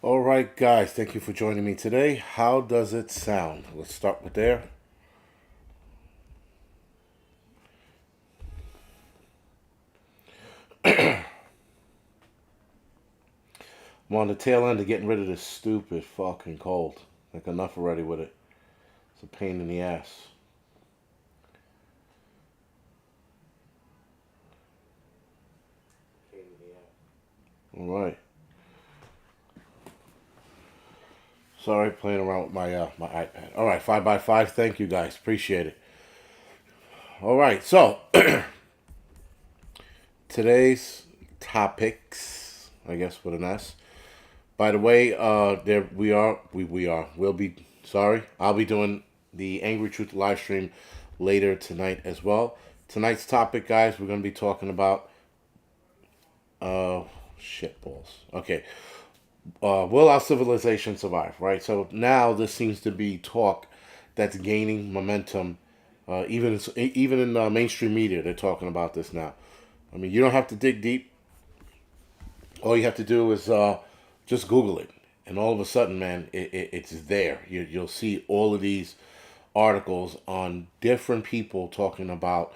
All right, guys, thank you for joining me today. How does it sound? Let's start with there. I'm on the tail end of getting rid of this stupid fucking cold. Like, enough already with it. It's a pain in the ass. All right. Sorry, playing around with my iPad. All right, 5x5. Thank you, guys. Appreciate it. All right, so today's topics, I guess with an S. By the way, there we are. We are. We'll be. Sorry, I'll be doing the Angry Truth live stream later tonight as well. Tonight's topic, guys, we're gonna be talking about shit balls. Okay, will our civilization survive? Right. So now this seems to be talk that's gaining momentum. Even in mainstream media, they're talking about this now. I mean, you don't have to dig deep. All you have to do is just Google it, and all of a sudden, man, it's there. You'll see all of these articles on different people talking about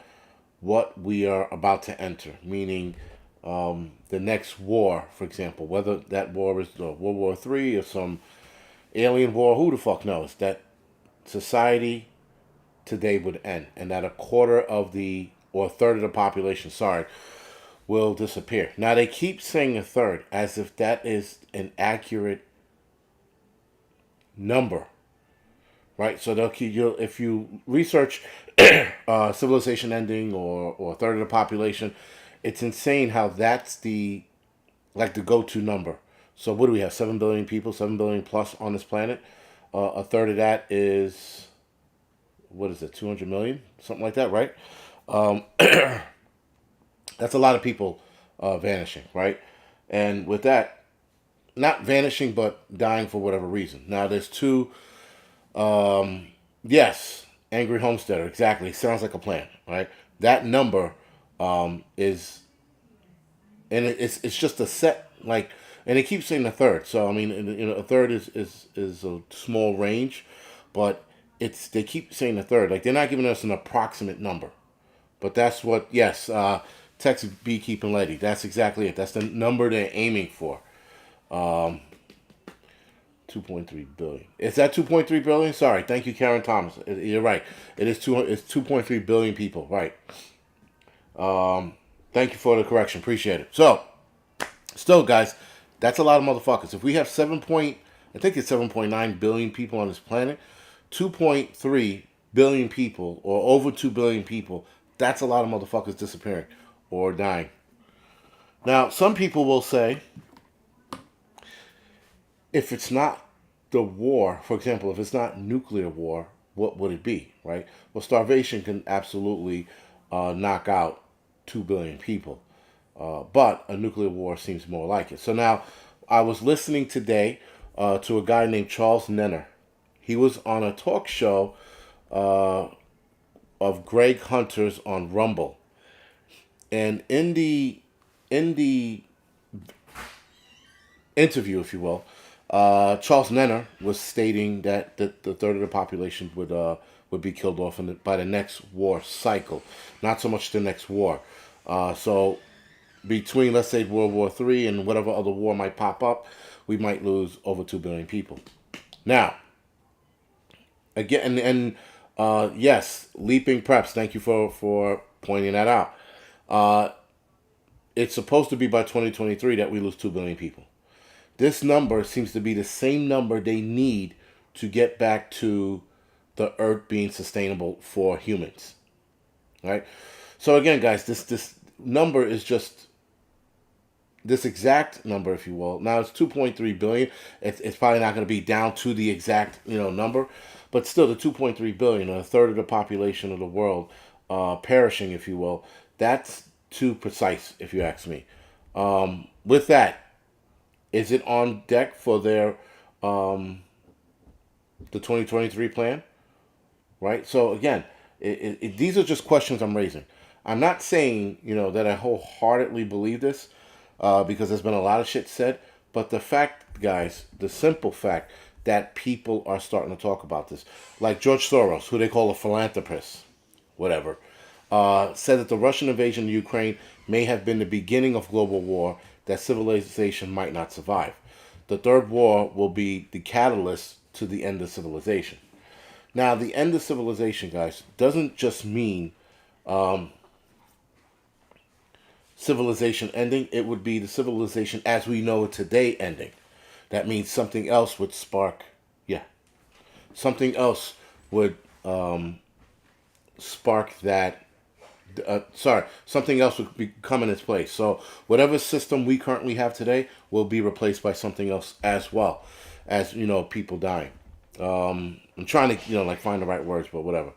what we are about to enter, meaning the next war, for example, whether that war is World War III or some alien war, who the fuck knows, that society today would end, and that a quarter of the, or a third of the population, sorry, will disappear. Now they keep saying a third as if that is an accurate number, right? So they'll keep you, if you research civilization ending or a third of the population, it's insane how that's the like the go-to number. So what do we have? 7 billion people, 7 billion plus on this planet. A third of that is, what is it? 200 million, something like that, right? Um, that's a lot of people vanishing, right? And with that, not vanishing, but dying for whatever reason. Now, there's two. Yes, angry homesteader. Exactly. Sounds like a plan, right? That number is, and it's just a set like, and it keeps saying a third. So I mean, a third is a small range, but it's they keep saying a third. Like they're not giving us an approximate number. But that's what, yes, Texas beekeeping lady. That's exactly it. That's the number they're aiming for. 2.3 billion. Is that 2.3 billion? Sorry, thank you, Karen Thomas. You're right. It is two. It's 2.3 billion people. Right. Thank you for the correction. Appreciate it. So, still, guys, that's a lot of motherfuckers. If we have I think it's 7.9 billion people on this planet. 2.3 billion people, or over 2 billion people, that's a lot of motherfuckers disappearing or dying. Now, some people will say, if it's not the war, for example, if it's not nuclear war, what would it be, right? Well, starvation can absolutely knock out 2 billion people. But a nuclear war seems more like it. So now, I was listening today to a guy named Charles Nenner. He was on a talk show of Greg Hunter's on Rumble, and in the interview, if you will, Charles Nenner was stating that the third of the population would be killed off by the next war cycle, not so much the next war. So between, let's say, World War III and whatever other war might pop up, we might lose over 2 billion people. Now, again, and yes, leaping preps. Thank you for pointing that out. It's supposed to be by 2023 that we lose 2 billion people. This number seems to be the same number they need to get back to the Earth being sustainable for humans, right? So again, guys, this number is just this exact number, if you will. Now it's 2.3 billion. It's probably not going to be down to the exact number, but still, the 2.3 billion, a third of the population of the world, perishing, if you will. That's too precise, if you ask me. With that, is it on deck for their the 2023 plan? Right. So again, these are just questions I'm raising. I'm not saying that I wholeheartedly believe this because there's been a lot of shit said, But the fact, guys, the simple fact that people are starting to talk about this, like George Soros, who they call a philanthropist, whatever, said that the Russian invasion of Ukraine may have been the beginning of global war that civilization might not survive. The third war will be the catalyst to the end of civilization. Now, the end of civilization, guys, doesn't just mean civilization ending. It would be the civilization as we know it today ending. That means something else would spark, yeah, something else would spark that. Something else would come in its place. So whatever system we currently have today will be replaced by something else, as well as people dying. I'm trying to like find the right words, but whatever.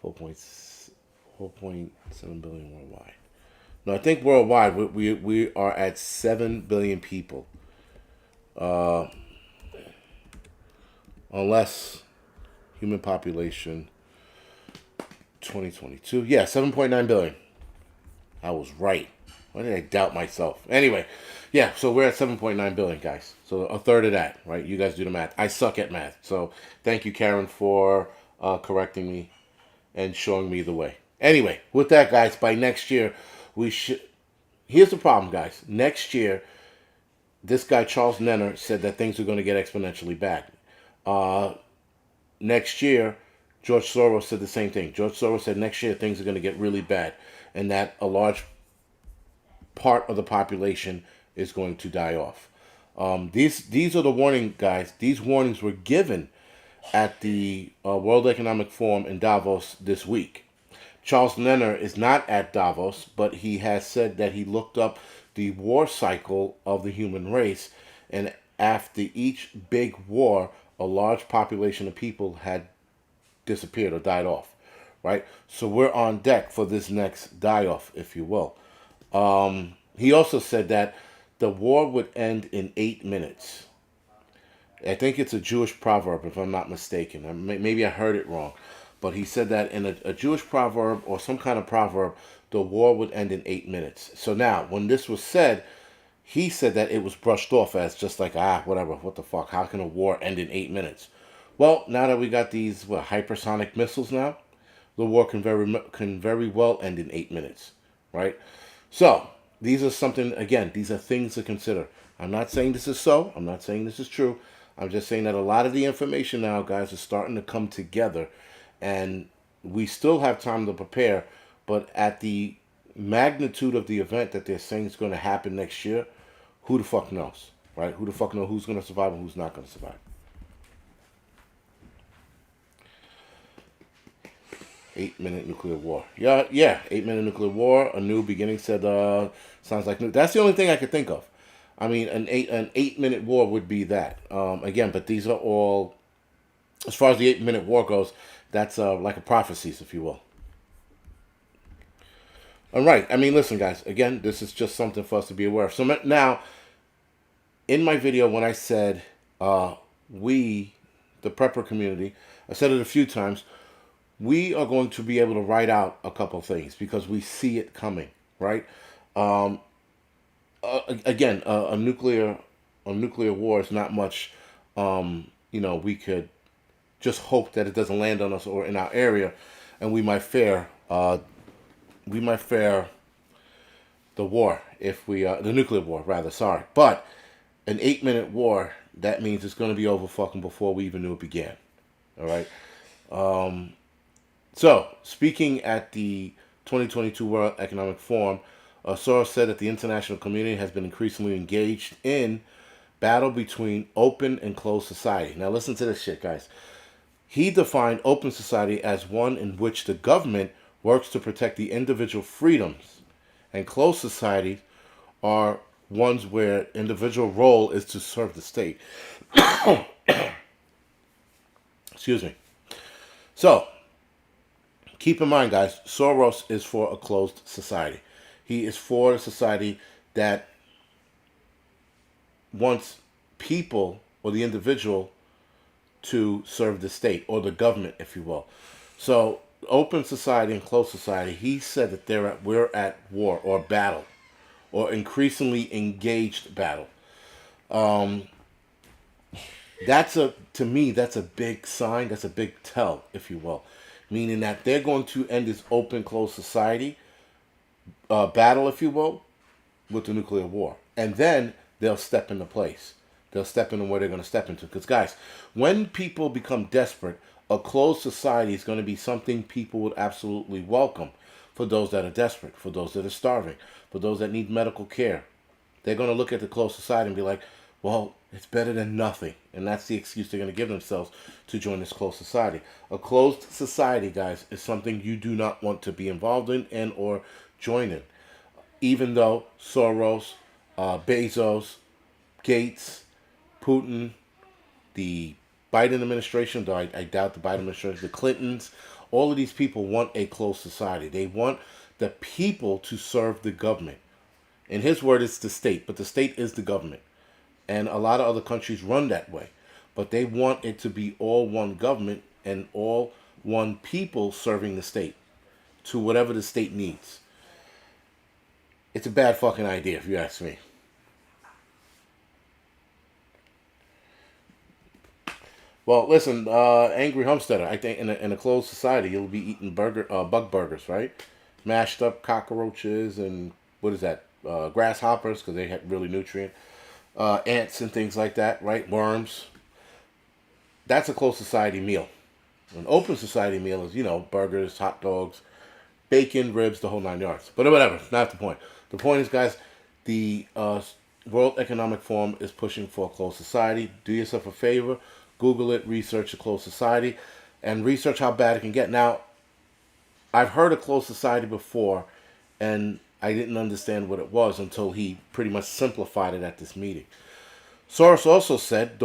4.7 billion worldwide. No, I think worldwide we are at 7 billion people. Uh, unless human population 2022. Yeah, 7.9 billion. I was right. Why did I doubt myself? Anyway, yeah, so we're at 7.9 billion, guys. So a third of that, right? You guys do the math. I suck at math. So thank you, Karen, for correcting me and showing me the way. Anyway, with that, guys, by next year, we should. Here's the problem, guys. Next year, this guy, Charles Nenner, said that things are going to get exponentially bad. Uh, Next year, George Soros said the same thing. George Soros said next year things are going to get really bad, and that a large part of the population is going to die off. These are the warning, guys. These warnings were given at the World Economic Forum in Davos this week. Charles Nenner is not at Davos, but he has said that he looked up the war cycle of the human race, and after each big war, a large population of people had disappeared or died off, right? So we're on deck for this next die off, if you will. He also said that the war would end in 8 minutes. I think it's a Jewish proverb, if I'm not mistaken. Maybe I heard it wrong. But he said that in a Jewish proverb or some kind of proverb, the war would end in 8 minutes. So now, when this was said, he said that it was brushed off as just like, whatever, what the fuck? How can a war end in 8 minutes? Well, now that we got these hypersonic missiles now, the war can very well end in 8 minutes, right? So these are something, again, these are things to consider. I'm not saying this is so. I'm not saying this is true. I'm just saying that a lot of the information now, guys, is starting to come together, and we still have time to prepare. But at the magnitude of the event that they're saying is going to happen next year, who the fuck knows, right? Who the fuck knows who's going to survive and who's not going to survive? 8 minute nuclear war. Yeah. 8 minute nuclear war. A new beginning said. Sounds like new. That's the only thing I could think of. I mean, an 8 minute war would be that. Again, but these are all, as far as the 8 minute war goes, that's like a prophecies, if you will. All right. I mean, listen, guys. Again, this is just something for us to be aware of. So now, in my video, when I said we, the prepper community, I said it a few times. We are going to be able to write out a couple things because we see it coming, right? Again, a nuclear war is not much. We could just hope that it doesn't land on us or in our area, and we might fare the war if we the nuclear war rather. Sorry, but an 8 minute war, that means it's going to be over fucking before we even knew it began. All right. So, speaking at the 2022 World Economic Forum, Soros said that the international community has been increasingly engaged in battle between open and closed society. Now, listen to this shit, guys. He defined open society as one in which the government works to protect the individual freedoms, and closed society are ones where individual role is to serve the state. Excuse me. So, keep in mind, guys, Soros is for a closed society. He is for a society that wants people or the individual to serve the state or the government, if you will. So, open society and closed society, he said that we're at war or battle or increasingly engaged battle. That's a to me that's a big sign. That's a big tell, if you will, meaning that they're going to end this open closed society battle, if you will, with the nuclear war, and then they'll step into place. They'll step into where they're going to step into. Because guys, when people become desperate, a closed society is going to be something people would absolutely welcome. For those that are desperate, for those that are starving, for those that need medical care, they're going to look at the closed society and be like, well, it's better than nothing. And that's the excuse they're going to give themselves to join this closed society. A closed society, guys, is something you do not want to be involved in and or join in. Even though Soros, Bezos, Gates, Putin, the Biden administration, though I doubt the Biden administration, the Clintons, all of these people want a closed society. They want the people to serve the government. In his word, it's the state, but the state is the government. And a lot of other countries run that way. But they want it to be all one government and all one people serving the state to whatever the state needs. It's a bad fucking idea, if you ask me. Well, listen, Angry Homesteader, I think in a closed society, you'll be eating bug burgers, right? Mashed up cockroaches and what is that? Grasshoppers, because they have really nutrient. Ants and things like that, right? Worms. That's a closed society meal. An open society meal is, burgers, hot dogs, bacon, ribs, the whole 9 yards. But whatever, not the point. The point is, guys, the World Economic Forum is pushing for a closed society. Do yourself a favor, Google it, research a closed society, and research how bad it can get. Now, I've heard of closed society before, and I didn't understand what it was until he pretty much simplified it at this meeting. Soros also said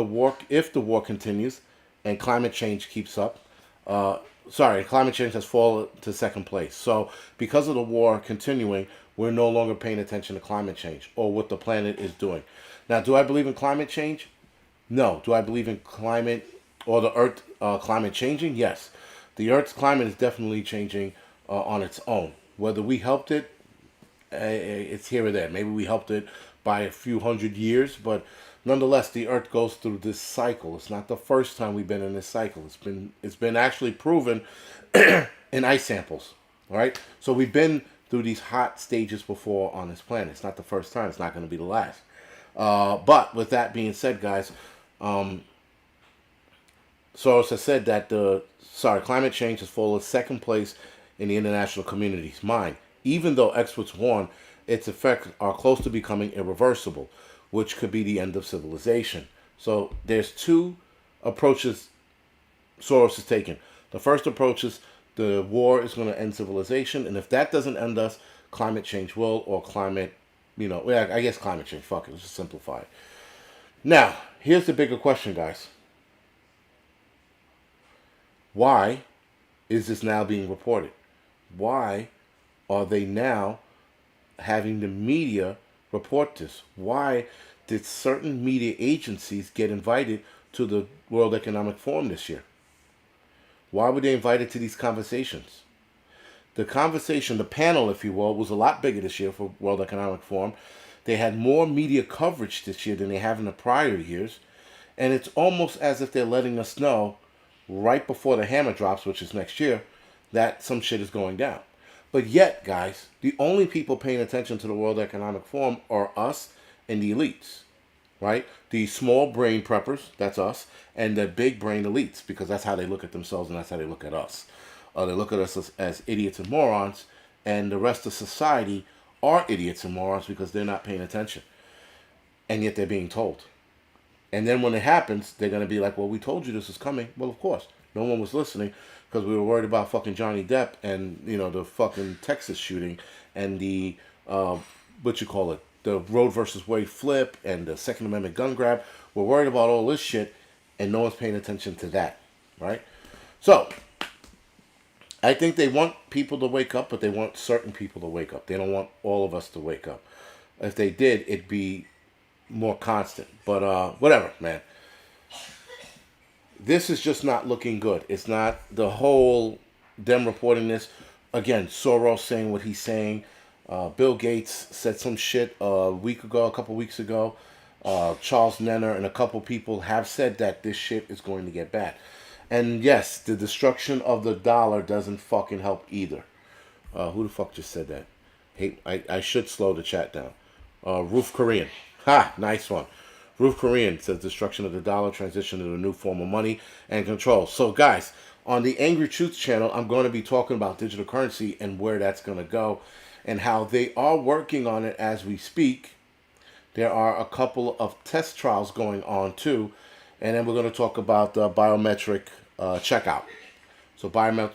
if the war continues and climate change keeps up, climate change has fallen to second place. So because of the war continuing, we're no longer paying attention to climate change or what the planet is doing. Now, do I believe in climate change? No. Do I believe in climate or the Earth climate changing? Yes. The Earth's climate is definitely changing on its own. Whether we helped it, it's here or there. Maybe we helped it by a few hundred years, but nonetheless, the Earth goes through this cycle. It's not the first time we've been in this cycle. It's been actually proven in ice samples. All right, so we've been through these hot stages before on this planet. It's not the first time. It's not going to be the last. But with that being said, guys, Soros has said that climate change has fallen second place in the international community's mind, even though experts warn its effects are close to becoming irreversible, which could be the end of civilization. So there's two approaches Soros is taking. The first approach is the war is going to end civilization, and if that doesn't end us, climate change will, or climate, I guess climate change, fuck it, let's just simplify it. Now, here's the bigger question, guys. Why is this now being reported? Why are they now having the media report this? Why did certain media agencies get invited to the World Economic Forum this year? Why were they invited to these conversations? The conversation, the panel, if you will, was a lot bigger this year for World Economic Forum. They had more media coverage this year than they have in the prior years. And it's almost as if they're letting us know right before the hammer drops, which is next year, that some shit is going down. But yet, guys, the only people paying attention to the World Economic Forum are us and the elites, right? The small brain preppers, that's us, and the big brain elites, because that's how they look at themselves and that's how they look at us. They look at us as idiots and morons, and the rest of society are idiots and morons because they're not paying attention. And yet they're being told. And then when it happens, they're going to be like, well, we told you this is coming. Well, of course. No one was listening because we were worried about fucking Johnny Depp and, the fucking Texas shooting and the, the Roe versus Wade flip and the Second Amendment gun grab. We're worried about all this shit and no one's paying attention to that, right? So, I think they want people to wake up, but they want certain people to wake up. They don't want all of us to wake up. If they did, it'd be more constant. But whatever, man. This is just not looking good. It's not the whole them reporting this. Again, Soros saying what he's saying. Bill Gates said some shit a couple weeks ago. Charles Nenner and a couple people have said that this shit is going to get bad. And yes, the destruction of the dollar doesn't fucking help either. Who the fuck just said that? Hey, I should slow the chat down. Roof Korean. Ha! Nice one. Roof Korean says destruction of the dollar, transition to a new form of money and control. So, guys, on the Angry Truth channel, I'm going to be talking about digital currency and where that's going to go and how they are working on it as we speak. There are a couple of test trials going on too. And then we're going to talk about biometric checkout. So biometric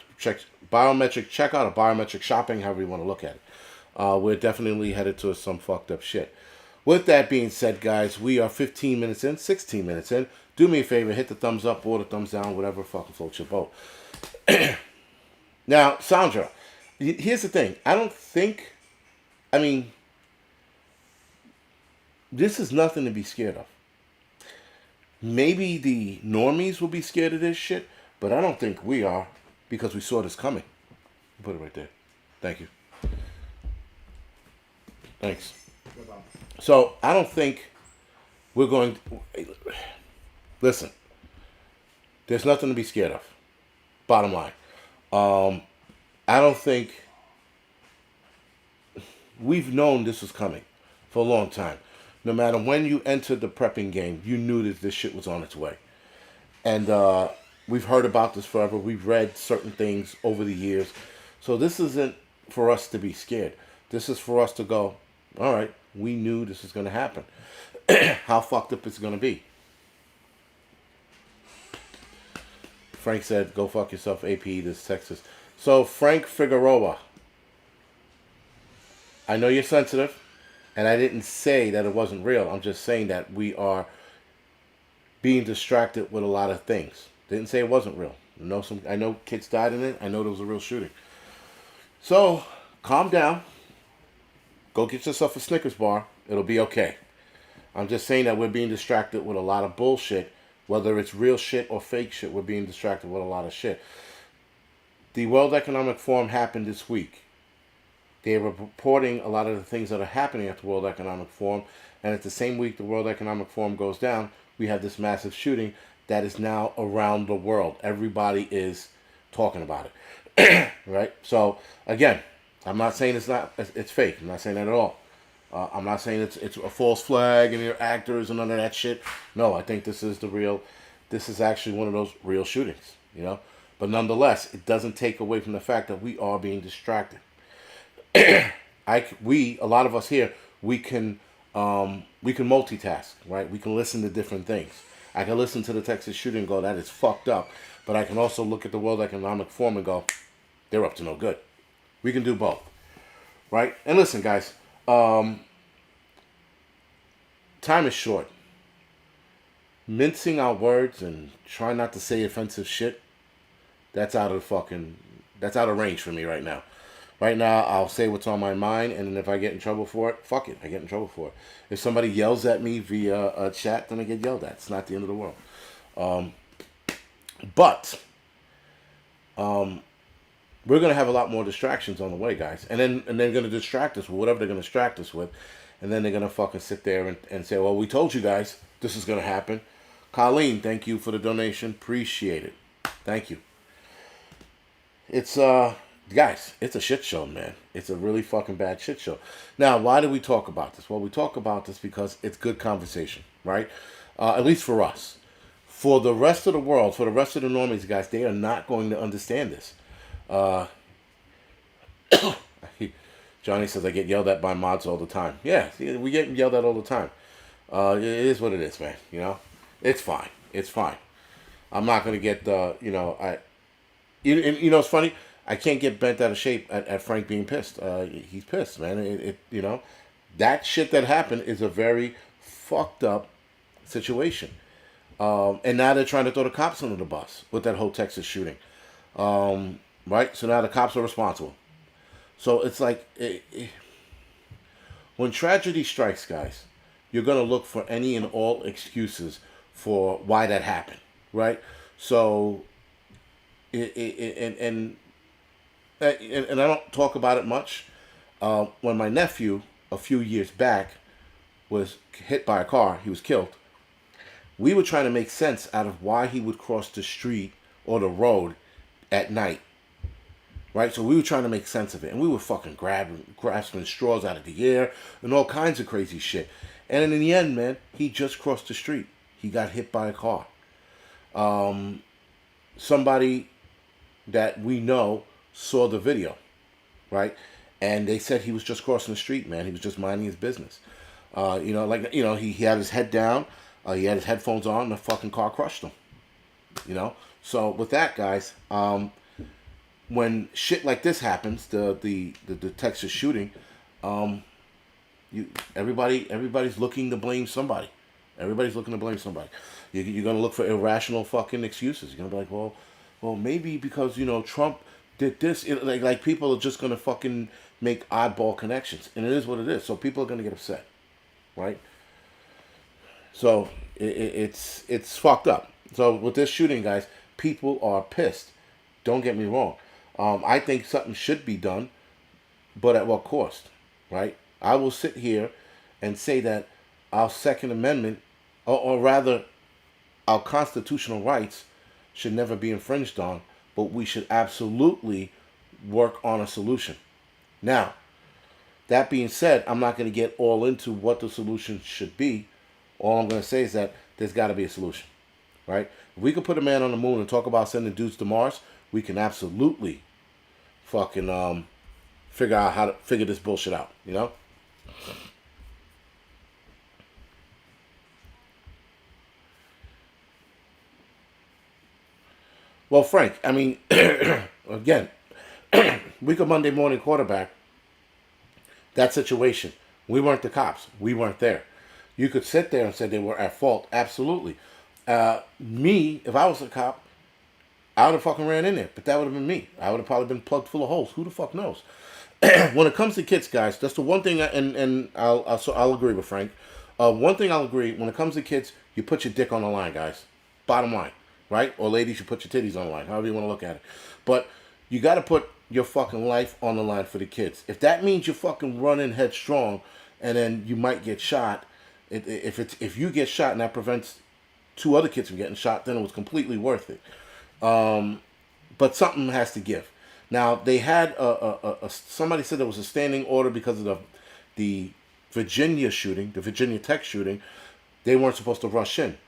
checkout or biometric shopping, however you want to look at it. We're definitely headed to some fucked up shit. With that being said, guys, we are 15 minutes in, 16 minutes in. Do me a favor, hit the thumbs up or the thumbs down, whatever fucking floats your boat. Now, Sandra, here's the thing. I mean, this is nothing to be scared of. Maybe the normies will be scared of this shit, but I don't think we are because we saw this coming. Put it right there. Thank you. Thanks. So I don't think we're going to... Listen, there's nothing to be scared of. Bottom line. I don't think... We've known this was coming for a long time. No matter when you entered the prepping game, you knew that this shit was on its way. And we've heard about this forever. We've read certain things over the years. So this isn't for us to be scared. This is for us to go, all right, we knew this was going to happen. How fucked up it's going to be. Frank said, go fuck yourself, AP, this is Texas. So Frank Figueroa, I know you're sensitive. And I didn't say that it wasn't real. I'm just saying that we are being distracted with a lot of things. Didn't say it wasn't real. I know kids died in it. I know there was a real shooting. So, calm down. Go get yourself a Snickers bar. It'll be okay. I'm just saying that we're being distracted with a lot of bullshit. Whether it's real shit or fake shit, we're being distracted with a lot of shit. The World Economic Forum happened this week. They were reporting a lot of the things that are happening at the World Economic Forum. And at the same week the World Economic Forum goes down, we have this massive shooting that is now around the world. Everybody is talking about it. Right? So, again, I'm not saying it's fake. I'm not saying that at all. I'm not saying it's a false flag and they're actors and none of that shit. No, I think this is actually one of those real shootings, you know? But nonetheless, it doesn't take away from the fact that we are being distracted. A lot of us here, we can multitask, right? We can listen to different things. I can listen to the Texas shooting and go, that is fucked up. But I can also look at the World Economic Forum and go, they're up to no good. We can do both, right? And listen, guys, time is short. Mincing our words and trying not to say offensive shit, that's out of range for me right now. Right now, I'll say what's on my mind, and then if I get in trouble for it, fuck it, I get in trouble for it. If somebody yells at me via a chat, then I get yelled at. It's not the end of the world. But we're going to have a lot more distractions on the way, guys. And they're going to distract us with whatever they're going to distract us with. And then they're going to fucking sit there and say, well, we told you guys this is going to happen. Colleen, thank you for the donation. Appreciate it. Thank you. It's, guys, it's a shit show, man. It's a really fucking bad shit show. Now, why do we talk about this? Well, we talk about this because it's good conversation, right? At least for us. For the rest of the world, for the rest of the normies, guys, they are not going to understand this. Johnny says, I get yelled at by mods all the time. Yeah, we get yelled at all the time. It is what it is, man. You know? It's fine. It's fine. I'm not going to get, it's funny. I can't get bent out of shape at Frank being pissed. He's pissed, man. That shit that happened is a very fucked up situation. And now they're trying to throw the cops under the bus with that whole Texas shooting. Right? So now the cops are responsible. So it's like, when tragedy strikes, guys, you're going to look for any and all excuses for why that happened. Right? So, and I don't talk about it much. When my nephew, a few years back, was hit by a car, he was killed. We were trying to make sense out of why he would cross the street or the road at night. Right? So we were trying to make sense of it. And we were fucking grasping straws out of the air and all kinds of crazy shit. And in the end, man, he just crossed the street. He got hit by a car. Somebody that we know saw the video, right? And they said he was just crossing the street, man. He was just minding his business. He had his head down. He had his headphones on, and the fucking car crushed him. So with that, guys, when shit like this happens, the Texas shooting, everybody's looking to blame somebody. Everybody's looking to blame somebody. You're gonna look for irrational fucking excuses. You're gonna be like, well, maybe because Trump did this. Like people are just gonna fucking make oddball connections, and it is what it is. So people are gonna get upset, right? So it's fucked up. So with this shooting, guys, people are pissed. Don't get me wrong. I think something should be done, but at what cost, right? I will sit here and say that our Second Amendment, or rather, our constitutional rights should never be infringed on, but we should absolutely work on a solution. Now, that being said, I'm not going to get all into what the solution should be. All I'm going to say is that there's got to be a solution, right? If we could put a man on the moon and talk about sending dudes to Mars, we can absolutely fucking figure out how to figure this bullshit out, Well, Frank, I mean, again, we could Monday morning quarterback that situation. We weren't the cops. We weren't there. You could sit there and say they were at fault. Absolutely. Me, if I was a cop, I would have fucking ran in there. But that would have been me. I would have probably been plugged full of holes. Who the fuck knows? When it comes to kids, guys, that's the one thing, and I'll agree with Frank. One thing I'll agree, when it comes to kids, you put your dick on the line, guys. Bottom line. Right? Or ladies, you put your titties on the line. However you want to look at it. But you got to put your fucking life on the line for the kids. If that means you're fucking running headstrong and then you might get shot, if you get shot and that prevents two other kids from getting shot, then it was completely worth it. But something has to give. Now, they had somebody said there was a standing order because of the Virginia shooting, the Virginia Tech shooting. They weren't supposed to rush in.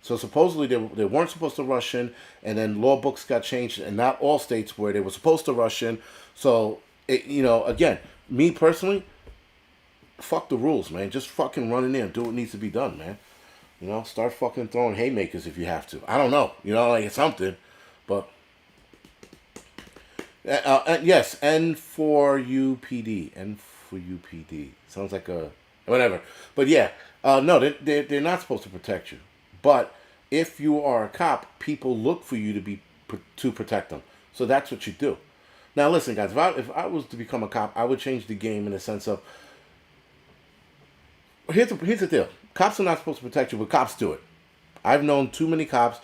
So supposedly they weren't supposed to rush in, and then law books got changed, and not all states where they were supposed to rush in. So, again, me personally, fuck the rules, man. Just fucking run in there and do what needs to be done, man. Start fucking throwing haymakers if you have to. I don't know, like it's something, but yes, N for UPD, N for UPD. Sounds like a whatever, but yeah, no, they're not supposed to protect you. But if you are a cop, people look for you to protect them. So that's what you do. Now, listen, guys. If I was to become a cop, I would change the game in the sense of here's the deal. Cops are not supposed to protect you, but cops do it. I've known too many cops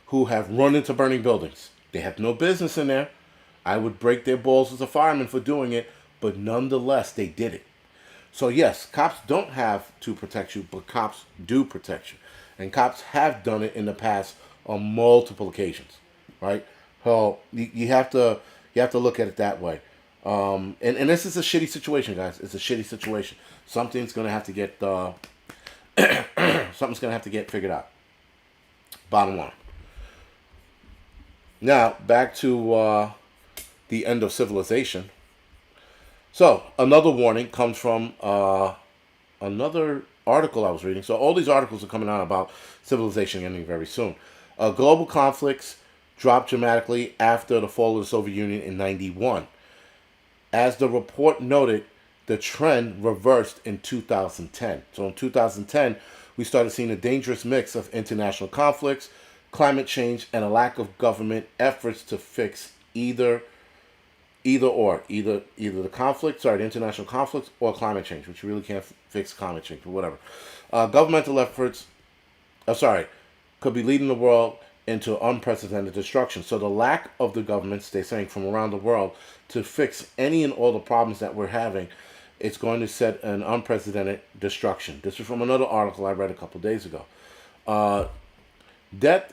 who have run into burning buildings. They have no business in there. I would break their balls as a fireman for doing it, but nonetheless, they did it. So yes, cops don't have to protect you, but cops do protect you. And cops have done it in the past on multiple occasions, right? So you have to look at it that way. And this is a shitty situation, guys. It's a shitty situation. Something's gonna have to get figured out. Bottom line. Now back to the end of civilization. So another warning comes from another article I was reading. So all these articles are coming out about civilization ending very soon. Global conflicts dropped dramatically after the fall of the Soviet Union in 1991. As the report noted, the trend reversed in 2010. So in 2010, we started seeing a dangerous mix of international conflicts, climate change, and a lack of government efforts to fix either the international conflicts or climate change, which you really can't fix climate change, but whatever. Governmental efforts, could be leading the world into unprecedented destruction. So the lack of the governments, they're saying, from around the world to fix any and all the problems that we're having it's going to set an unprecedented destruction. This is from another article I read a couple days ago. Uh, death,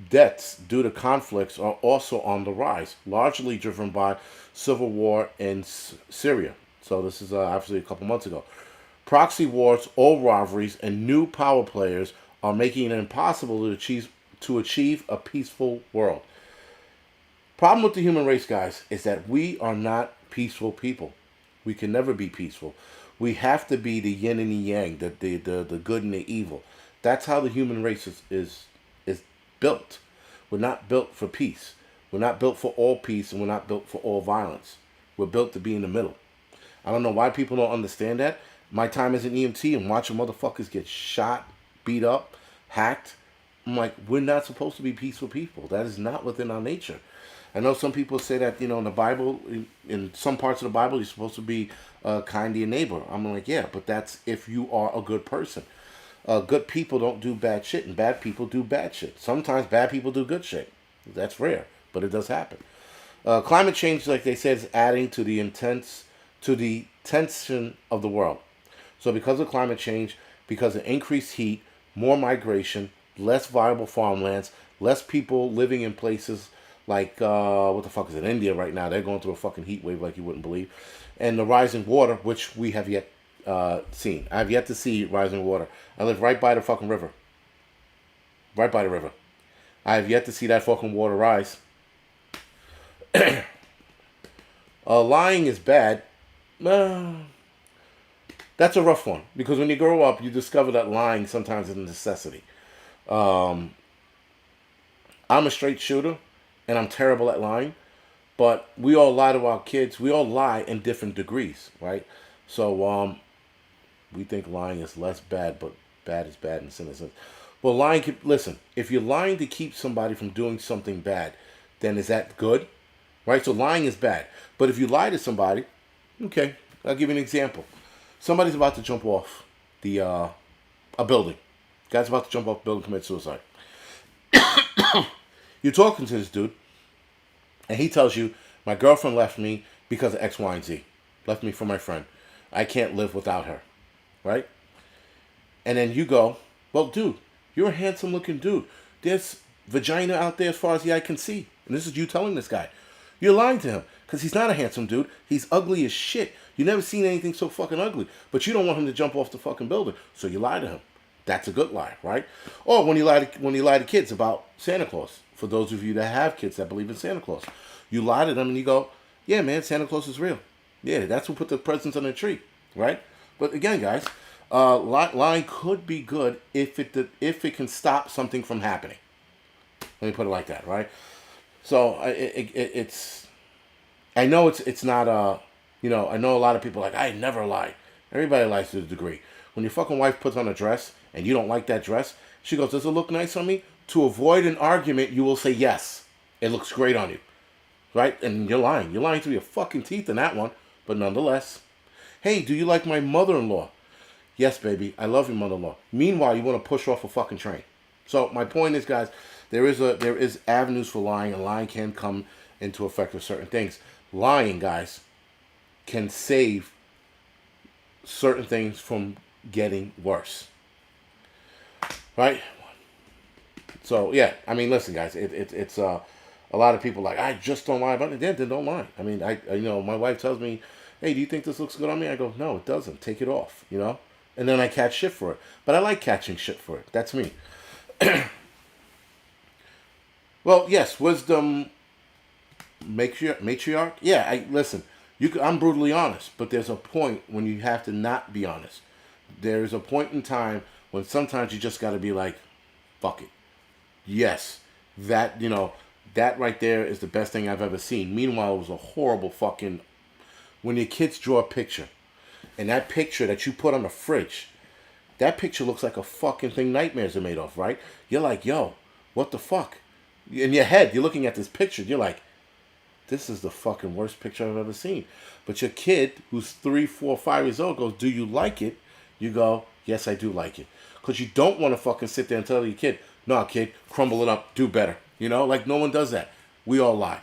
Deaths due to conflicts are also on the rise, largely driven by civil war in Syria. So this is obviously a couple months ago. Proxy wars, old rivalries, and new power players are making it impossible to achieve a peaceful world. Problem with the human race, guys, is that we are not peaceful people. We can never be peaceful. We have to be the yin and the yang, the good and the evil. That's how the human race is built. We're not built for peace. We're not built for all peace, and we're not built for all violence. We're built to be in the middle. I don't know why people don't understand that. My time as an EMT and watching motherfuckers get shot, beat up, hacked. I'm like, we're not supposed to be peaceful people. That is not within our nature. I know some people say that, in the Bible, in some parts of the Bible, you're supposed to be kind to your neighbor. I'm like, yeah, but that's if you are a good person. Good people don't do bad shit, and bad people do bad shit. Sometimes bad people do good shit. That's rare, but it does happen. Climate change, like they said, is adding to the tension of the world. So because of climate change, because of increased heat, more migration, less viable farmlands, less people living in places like, what the fuck is it, India right now? They're going through a fucking heat wave like you wouldn't believe. And the rising water, which we have yet seen. I have yet to see rising water. I live right by the fucking river. Right by the river. I have yet to see that fucking water rise. Lying is bad. That's a rough one. Because when you grow up, you discover that lying sometimes is a necessity. I'm a straight shooter, and I'm terrible at lying. But we all lie to our kids. We all lie in different degrees, right? So we think lying is less bad, but bad is bad in some sense. Well, listen, if you're lying to keep somebody from doing something bad, then is that good? Right? So lying is bad. But if you lie to somebody, okay, I'll give you an example. Somebody's about to jump off a building. Guy's about to jump off a building and commit suicide. You're talking to this dude, and he tells you, my girlfriend left me because of X, Y, and Z. Left me for my friend. I can't live without her. Right? And then you go, well, dude, you're a handsome looking dude. There's vagina out there as far as the eye can see. And this is you telling this guy. You're lying to him. Because he's not a handsome dude. He's ugly as shit. You never seen anything so fucking ugly. But you don't want him to jump off the fucking building. So you lie to him. That's a good lie, right? Or when you lie to kids about Santa Claus. For those of you that have kids that believe in Santa Claus. You lie to them and you go, yeah, man, Santa Claus is real. Yeah, that's who put the presents on the tree, right? But again, guys, lying could be good if it can stop something from happening. Let me put it like that, right? So it's. I know it's not I know a lot of people are like, I never lie. Everybody lies to a degree. When your fucking wife puts on a dress and you don't like that dress, she goes, does it look nice on me? To avoid an argument, you will say yes. It looks great on you, right? And you're lying. You're lying through your fucking teeth in that one, but nonetheless. Hey, do you like my mother-in-law? Yes, baby, I love your mother-in-law. Meanwhile, you want to push her off a fucking train. So my point is, guys, there is avenues for lying, and lying can come into effect with certain things. Lying, guys, can save certain things from getting worse. Right? So yeah, I mean, listen, guys, it's a lot of people like, I just don't lie about it. Then don't lie. I mean, my wife tells me, hey, do you think this looks good on me? I go, no, it doesn't. Take it off, And then I catch shit for it. But I like catching shit for it. That's me. Well, yes, wisdom, matriarch. Yeah, listen. I'm brutally honest, but there's a point when you have to not be honest. There's a point in time when sometimes you just got to be like, fuck it. Yes, that right there is the best thing I've ever seen. Meanwhile, it was a horrible fucking. When your kids draw a picture, and that picture that you put on the fridge, that picture looks like a fucking thing nightmares are made of, right? You're like, yo, what the fuck? In your head, you're looking at this picture, you're like, this is the fucking worst picture I've ever seen. But your kid, who's 3, 4, 5 years old, goes, do you like it? You go, yes, I do like it. Because you don't want to fucking sit there and tell your kid, no, kid, crumble it up, do better. Like, no one does that. We all lie.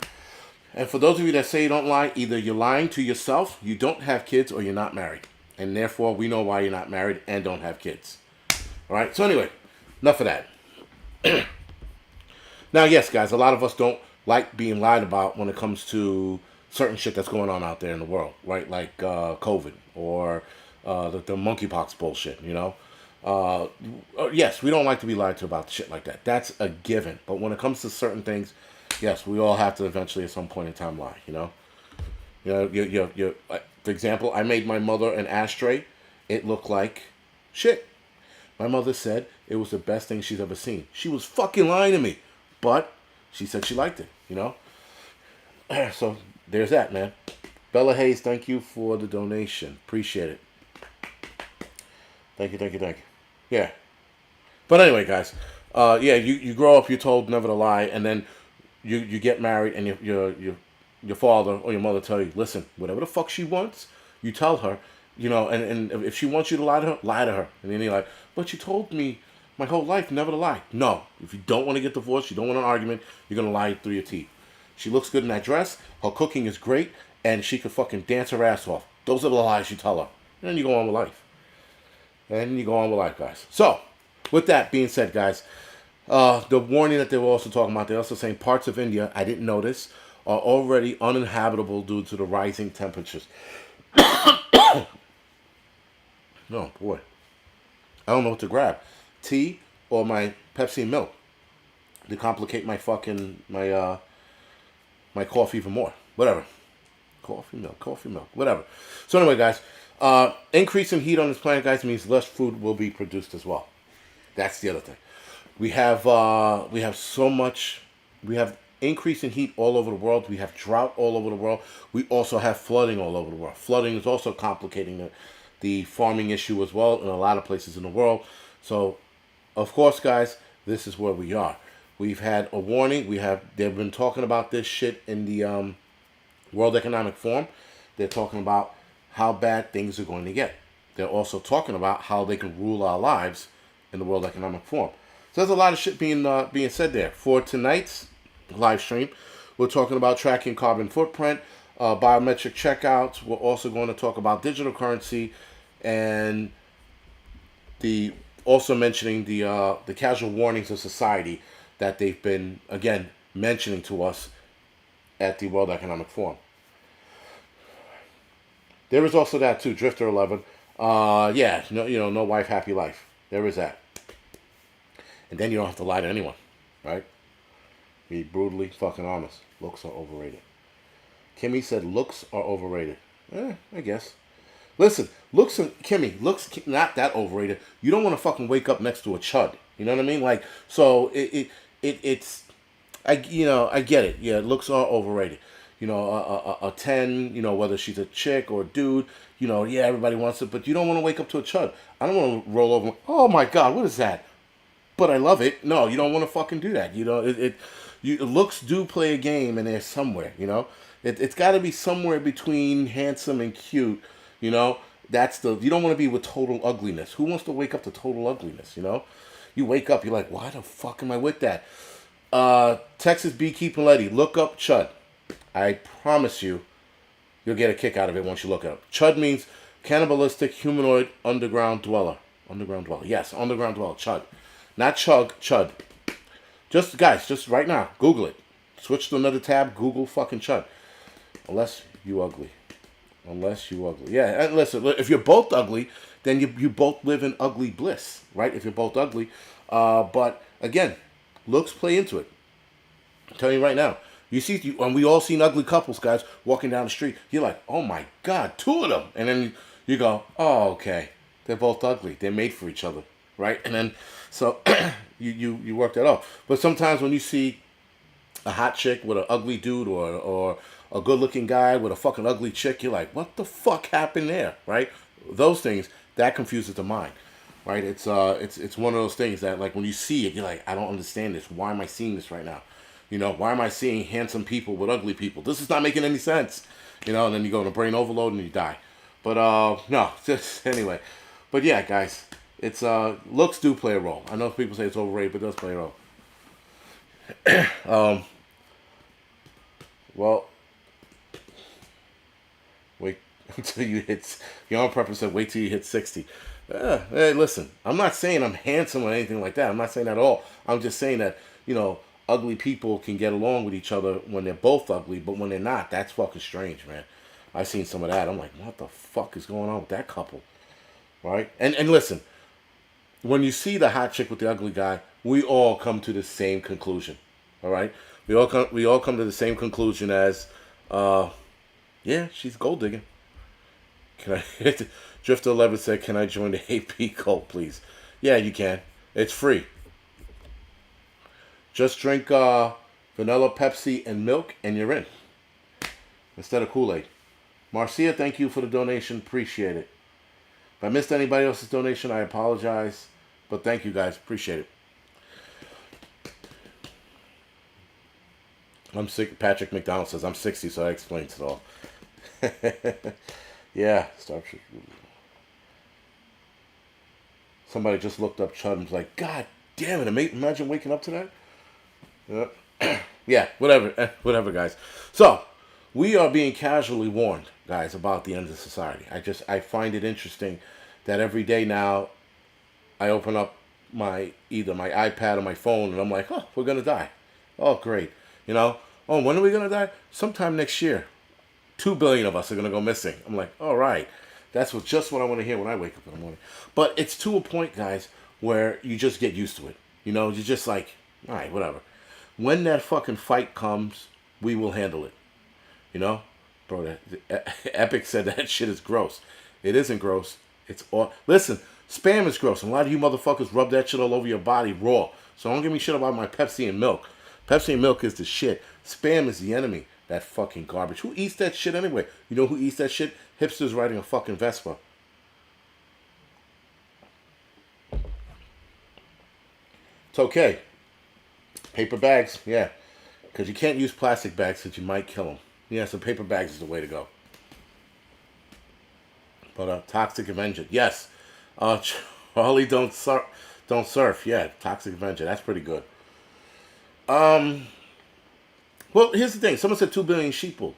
And for those of you that say you don't lie, either you're lying to yourself, you don't have kids, or you're not married. And therefore, we know why you're not married and don't have kids. All right? So, anyway, enough of that. Now, yes, guys, a lot of us don't like being lied about when it comes to certain shit that's going on out there in the world, right? Like COVID or the monkeypox bullshit, you know? Uh, yes, we don't like to be lied to about shit like that. That's a given. But when it comes to certain things, yes, we all have to eventually at some point in time lie, you know? For example, I made my mother an ashtray. It looked like shit. My mother said it was the best thing she's ever seen. She was fucking lying to me. But she said she liked it, you know? So there's that, man. Bella Hayes, thank you for the donation. Appreciate it. Thank you, thank you, thank you. Yeah. But anyway, guys, yeah, you grow up, you're told never to lie, and then you get married, and your father or your mother tell you, listen, whatever the fuck she wants, you tell her, you know, and if she wants you to lie to her. And then you're like, but you told me my whole life never to lie. No, if you don't want to get divorced, you don't want an argument, you're going to lie through your teeth. She looks good in that dress, her cooking is great, and she could fucking dance her ass off. Those are the lies you tell her. And then you go on with life. And you go on with life, guys. So, with that being said, guys, the warning that they were also talking about, they're also saying parts of India, I didn't notice, are already uninhabitable due to the rising temperatures. Oh, boy. I don't know what to grab. Tea or my Pepsi and milk to complicate my my coffee even more. Whatever. Coffee, milk, whatever. So anyway, guys, increase in heat on this planet, guys, means less food will be produced as well. That's the other thing. We have so much. We have increase in heat all over the world. We have drought all over the world. We also have flooding all over the world. Flooding is also complicating the farming issue as well in a lot of places in the world. So, of course, guys, this is where we are. We've had a warning. They've been talking about this shit in the World Economic Forum. They're talking about how bad things are going to get. They're also talking about how they can rule our lives in the World Economic Forum. So there's a lot of shit being said there. For tonight's live stream, we're talking about tracking carbon footprint, biometric checkouts. We're also going to talk about digital currency, and also mentioning the casual warnings of society that they've been again mentioning to us at the World Economic Forum. There is also that too, Drifter 11. Yeah, no wife, happy life. There is that. And then you don't have to lie to anyone, right? Be brutally fucking honest. Looks are overrated. Kimmy said looks are overrated. I guess. Listen, looks not that overrated. You don't want to fucking wake up next to a chud. You know what I mean? Like, so it's I get it. Yeah, looks are overrated. You know, a 10, whether she's a chick or a dude, yeah, everybody wants it, but you don't want to wake up to a chud. I don't want to roll over and, oh my God, what is that? But I love it. No, you don't want to fucking do that. Looks do play a game in there somewhere, It's got to be somewhere between handsome and cute, you don't want to be with total ugliness. Who wants to wake up to total ugliness, You wake up, you're like, why the fuck am I with that? Texas Beekeeper Letty, look up Chud. I promise you'll get a kick out of it once you look it up. Chud means cannibalistic humanoid underground dweller. Underground dweller. Yes, underground dweller. Chud. Not chug, Chud. Just right now, Google it. Switch to another tab, Google fucking Chud. Unless you ugly. Yeah, and listen, if you're both ugly, then you both live in ugly bliss, right? If you're both ugly. But again, looks play into it. I'm telling you right now. And we all seen ugly couples, guys, walking down the street. You're like, oh my God, two of them. And then you go, oh, okay. They're both ugly. They're made for each other, right? And then, so you work that out. But sometimes when you see a hot chick with an ugly dude or a good-looking guy with a fucking ugly chick, you're like, what the fuck happened there, right? Those things, that confuses the mind, right? It's one of those things that, like, when you see it, you're like, I don't understand this. Why am I seeing this right now? Why am I seeing handsome people with ugly people? This is not making any sense. And then you go into brain overload and you die. But, no, just, anyway. But, yeah, guys, it's, looks do play a role. I know people say it's overrated, but it does play a role. Well, Wait until you hit. Your Prepper said, "Wait till you hit 60." Hey, listen. I'm not saying I'm handsome or anything like that. I'm not saying that at all. I'm just saying that ugly people can get along with each other when they're both ugly, but when they're not, that's fucking strange, man. I've seen some of that. I'm like, what the fuck is going on with that couple, right? And listen, when you see the hot chick with the ugly guy, we all come to the same conclusion. All right, we all come to the same conclusion as, yeah, she's gold digging. Can I? Drifter 11 said, "Can I join the AP cult, please?" Yeah, you can. It's free. Just drink vanilla Pepsi and milk, and you're in instead of Kool-Aid. Marcia, thank you for the donation. Appreciate it. If I missed anybody else's donation, I apologize. But thank you guys. Appreciate it. I'm sick. Patrick McDonald says, I'm 60, so that explains it all. Yeah. Somebody just looked up Chud and was like, God damn it. Imagine waking up to that. Yeah, whatever. Whatever, guys. So, we are being casually warned, guys, about the end of society. I find it interesting that every day now I open up either my iPad or my phone and I'm like, oh, we're gonna die. Oh, great. Oh, when are we gonna die? Sometime next year. 2 billion of us are gonna go missing. I'm like, all right. That's just what I want to hear when I wake up in the morning. But it's to a point, guys, where you just get used to it. You're just like, all right, whatever. When that fucking fight comes, we will handle it. Bro, Epic said that shit is gross. It isn't gross. It's all. Listen, spam is gross, and a lot of you motherfuckers rub that shit all over your body raw. So don't give me shit about my Pepsi and milk. Pepsi and milk is the shit. Spam is the enemy. That fucking garbage. Who eats that shit anyway? You know who eats that shit? Hipsters riding a fucking Vespa. It's okay. Paper bags, yeah. Because you can't use plastic bags because you might kill them. Yeah, so paper bags is the way to go. But Toxic Avenger, yes. Charlie don't surf. Yeah, Toxic Avenger, that's pretty good. Well, here's the thing. Someone said 2 billion sheeple.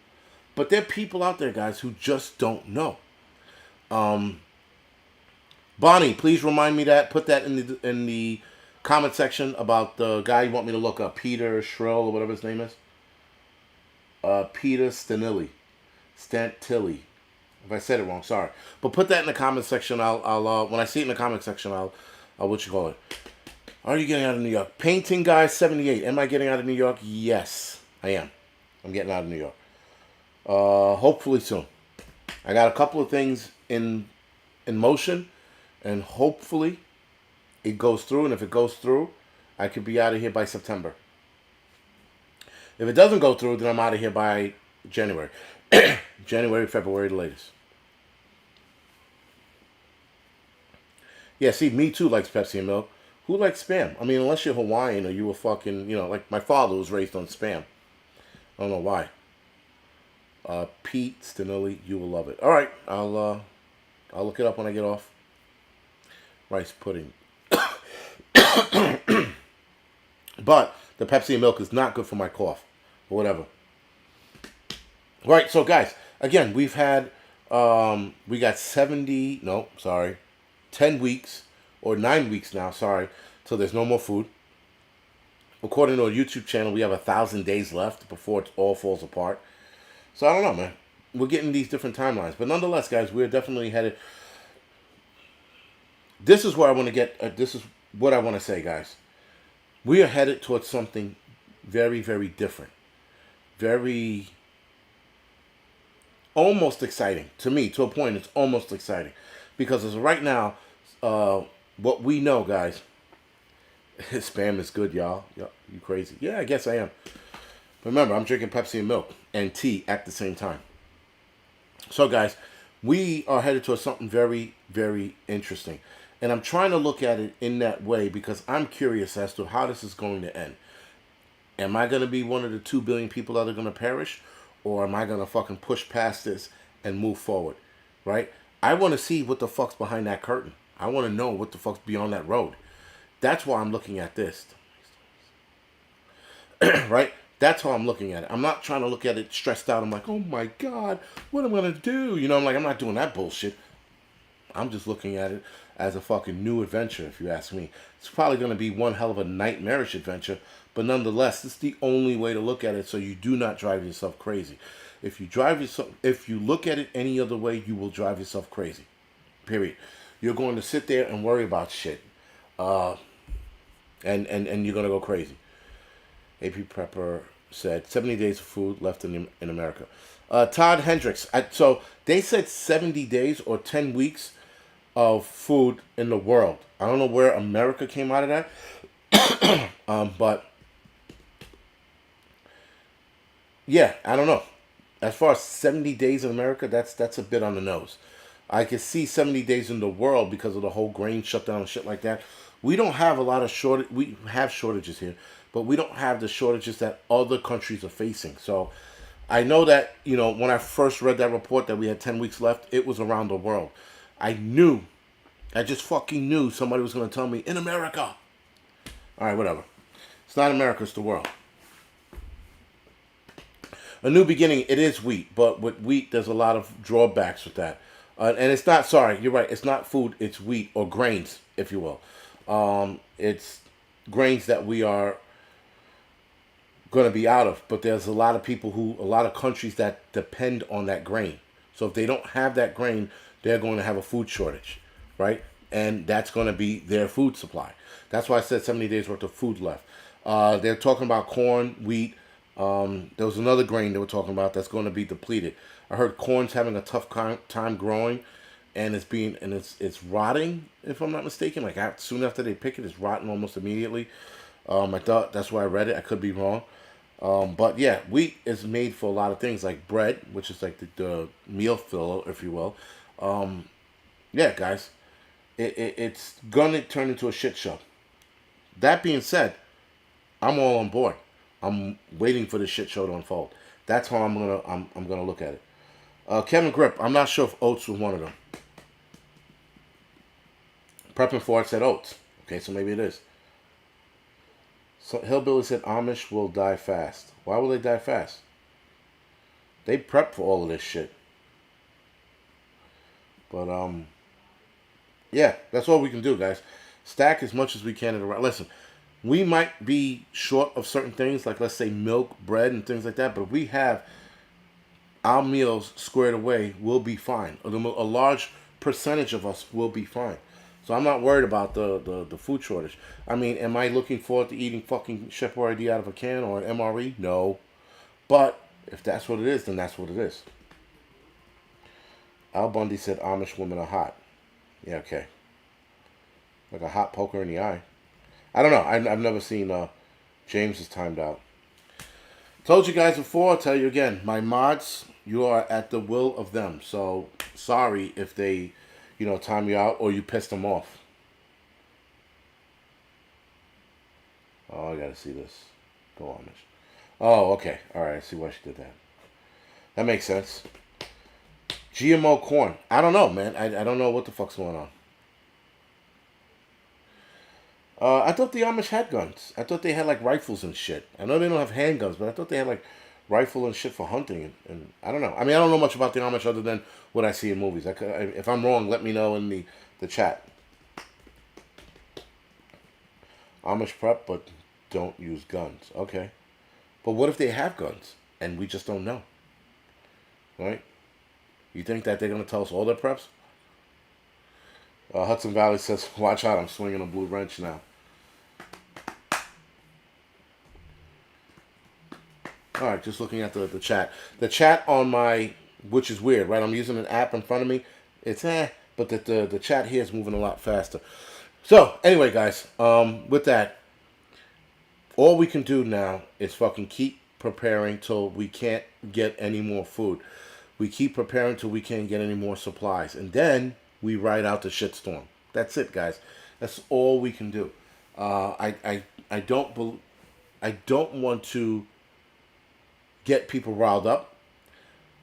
But there are people out there, guys, who just don't know. Bonnie, please remind me that. Put that in the comment section about the guy you want me to look up. Peter Shrill or whatever his name is. Peter Stantilli. If I said it wrong, sorry. But put that in the comment section. I'll when I see it in the comment section, I'll what you call it. Are you getting out of New York? Painting Guy 78. Am I getting out of New York? Yes, I am. I'm getting out of New York. Hopefully soon. I got a couple of things in motion, and hopefully it goes through. And if it goes through, I could be out of here by September. If it doesn't go through, then I'm out of here by January. January, February, the latest. Yeah, see, me too likes Pepsi and milk. Who likes Spam? I mean, unless you're Hawaiian or you were fucking, like my father was raised on Spam. I don't know why. Pete Stanilli, you will love it. All right, I'll look it up when I get off. Rice pudding. But the Pepsi and milk is not good for my cough or whatever. Right, so guys, again, we got 10 weeks or 9 weeks now, sorry, till there's no more food. According to our YouTube channel, we have 1,000 days left before it all falls apart. So I don't know, man. We're getting these different timelines. But nonetheless, guys, we're definitely headed. This is where I want to get. This is what I want to say, guys. We are headed towards something very, very different. Very. Almost exciting. To me, to a point, it's almost exciting. Because as of right now, what we know, guys. Spam is good, y'all. You crazy. Yeah, I guess I am. Remember, I'm drinking Pepsi and milk and tea at the same time. So, guys, we are headed towards something very, very interesting. And I'm trying to look at it in that way because I'm curious as to how this is going to end. Am I going to be one of the 2 billion people that are going to perish? Or am I going to fucking push past this and move forward? Right? I want to see what the fuck's behind that curtain. I want to know what the fuck's beyond that road. That's why I'm looking at this. Right? That's how I'm looking at it. I'm not trying to look at it stressed out. I'm like, oh my God, what am I going to do? You know, I'm like, I'm not doing that bullshit. I'm just looking at it as a fucking new adventure, if you ask me. It's probably going to be one hell of a nightmarish adventure, but nonetheless, it's the only way to look at it so you do not drive yourself crazy. If you look at it any other way, you will drive yourself crazy. Period. You're going to sit there and worry about shit. Uh, and you're going to go crazy. AP Prepper said 70 days of food left in America. Todd Hendricks. So they said 70 days or 10 weeks of food in the world. I don't know where America came out of that. But yeah, I don't know. As far as 70 days in America, that's a bit on the nose. I could see 70 days in the world because of the whole grain shutdown and shit like that. We don't have a lot of shortage. We have shortages here, but we don't have the shortages that other countries are facing. So I know that, when I first read that report that we had 10 weeks left, it was around the world. I just fucking knew somebody was going to tell me, in America. All right, whatever. It's not America, it's the world. A new beginning, it is wheat, but with wheat, there's a lot of drawbacks with that. And it's not, sorry, you're right, it's not food, it's wheat, or grains, if you will. It's grains that we are going to be out of, but there's a lot of countries that depend on that grain. So if they don't have that grain, they're going to have a food shortage, right? And that's going to be their food supply. That's why I said 70 days worth of food left. They're talking about corn, wheat. There was another grain they were talking about that's going to be depleted. I heard corn's having a tough time growing, and it's rotting, if I'm not mistaken. Like soon after they pick it, it's rotting almost immediately. I thought that's why I read it. I could be wrong. But yeah, wheat is made for a lot of things like bread, which is like the meal filler, if you will. Yeah, guys, it's gonna turn into a shit show. That being said, I'm all on board. I'm waiting for the shit show to unfold. That's how I'm gonna look at it. Kevin Grip, I'm not sure if oats was one of them. Prepping for it said oats. Okay, so maybe it is. So Hillbilly said Amish will die fast. Why will they die fast? They prep for all of this shit. But yeah, that's all we can do, guys. Stack as much as we can at around. Listen, we might be short of certain things, like let's say milk, bread, and things like that. But if we have our meals squared away, we'll be fine. A large percentage of us will be fine. So I'm not worried about the food shortage. I mean, am I looking forward to eating fucking Chef Boyardee out of a can or an MRE? No. But if that's what it is, then that's what it is. Al Bundy said Amish women are hot. Yeah, okay. Like a hot poker in the eye. I don't know. I've never seen James is timed out. Told you guys before, I'll tell you again. My mods, you are at the will of them. So sorry if they, time you out or you pissed them off. Oh, I gotta see this. Go on, Mish. Oh, okay. All right. I see why she did that. That makes sense. GMO corn. I don't know, man. I don't know what the fuck's going on. I thought the Amish had guns. I thought they had like rifles and shit. I know they don't have handguns, but I thought they had like rifle and shit for hunting. And I don't know. I mean, I don't know much about the Amish other than what I see in movies. If I'm wrong, let me know in the chat. Amish prep, but don't use guns. Okay. But what if they have guns and we just don't know? Right? You think that they're going to tell us all their preps? Hudson Valley says, watch out, I'm swinging a blue wrench now. All right, just looking at the chat. The chat on my, which is weird, right? I'm using an app in front of me. It's but the chat here is moving a lot faster. So, anyway, guys, with that, all we can do now is fucking keep preparing till we can't get any more food. We keep preparing till we can't get any more supplies. And then we ride out the shitstorm. That's it, guys. That's all we can do. I don't want to get people riled up.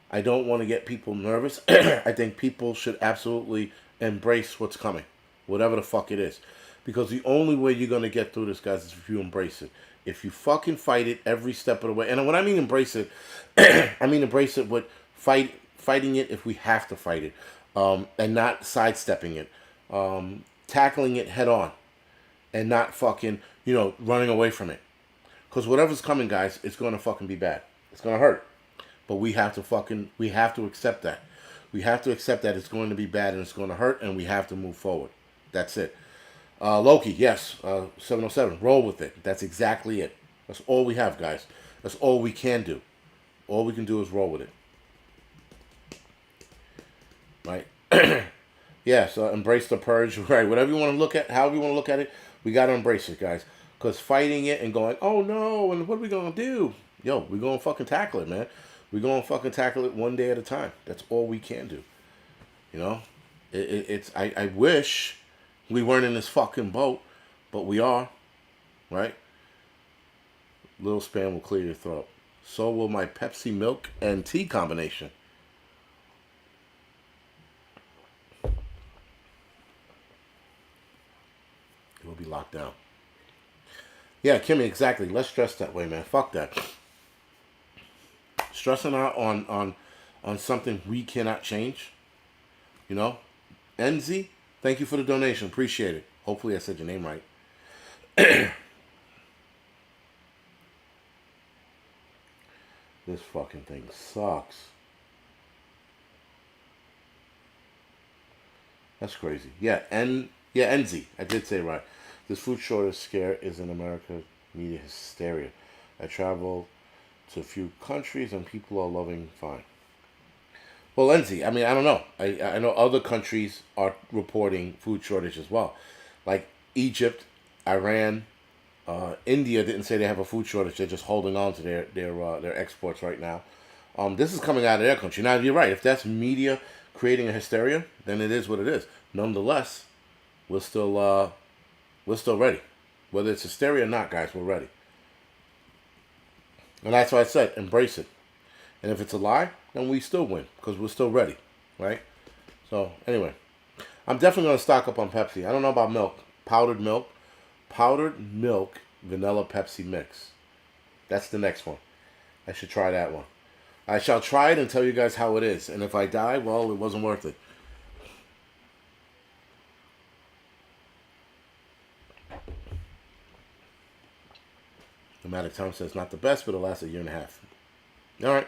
I don't want to get people nervous. I think people should absolutely embrace what's coming, whatever the fuck it is. Because the only way you're going to get through this, guys, is if you embrace it. If you fucking fight it every step of the way, and when I mean embrace it, I mean embrace it with fighting it if we have to fight it, and not sidestepping it, tackling it head on, and not fucking running away from it. Because whatever's coming, guys, it's gonna fucking be bad. It's gonna hurt. But we have to accept that. We have to accept that it's going to be bad and it's going to hurt, and we have to move forward. That's it. Loki, yes, 707. Roll with it. That's exactly it. That's all we have, guys. That's all we can do. All we can do is roll with it. Right? Yeah, so embrace the purge. Right, whatever you want to look at, however you want to look at it, we got to embrace it, guys. Because fighting it and going, oh no, and what are we going to do? Yo, we're going to fucking tackle it, man. We're going to fucking tackle it one day at a time. That's all we can do. You know? I wish we weren't in this fucking boat, but we are. Right? Little Spam will clear your throat. So will my Pepsi milk and tea combination. It will be locked down. Yeah, Kimmy, exactly. Let's stress that way, man. Fuck that. Stressing out on something we cannot change. You know? Enzy, thank you for the donation. Appreciate it. Hopefully I said your name right. This fucking thing sucks. That's crazy. Yeah, Enzy. I did say it right. This food shortage scare is in America media hysteria. I travel to a few countries and people are loving fine. Well, Lindsay, I mean, I don't know. I know other countries are reporting food shortage as well. Like Egypt, Iran, India didn't say they have a food shortage. They're just holding on to their exports right now. This is coming out of their country. Now, you're right. If that's media creating a hysteria, then it is what it is. Nonetheless, we're still ready. Whether it's hysteria or not, guys, we're ready. And that's why I said, embrace it. And if it's a lie, then we still win because we're still ready, right? So anyway, I'm definitely going to stock up on Pepsi. I don't know about milk. Powdered milk, vanilla Pepsi mix. That's the next one. I should try that one. I shall try it and tell you guys how it is. And if I die, well, it wasn't worth it. The Matic Tom says not the best, but it'll last a year and a half. All right.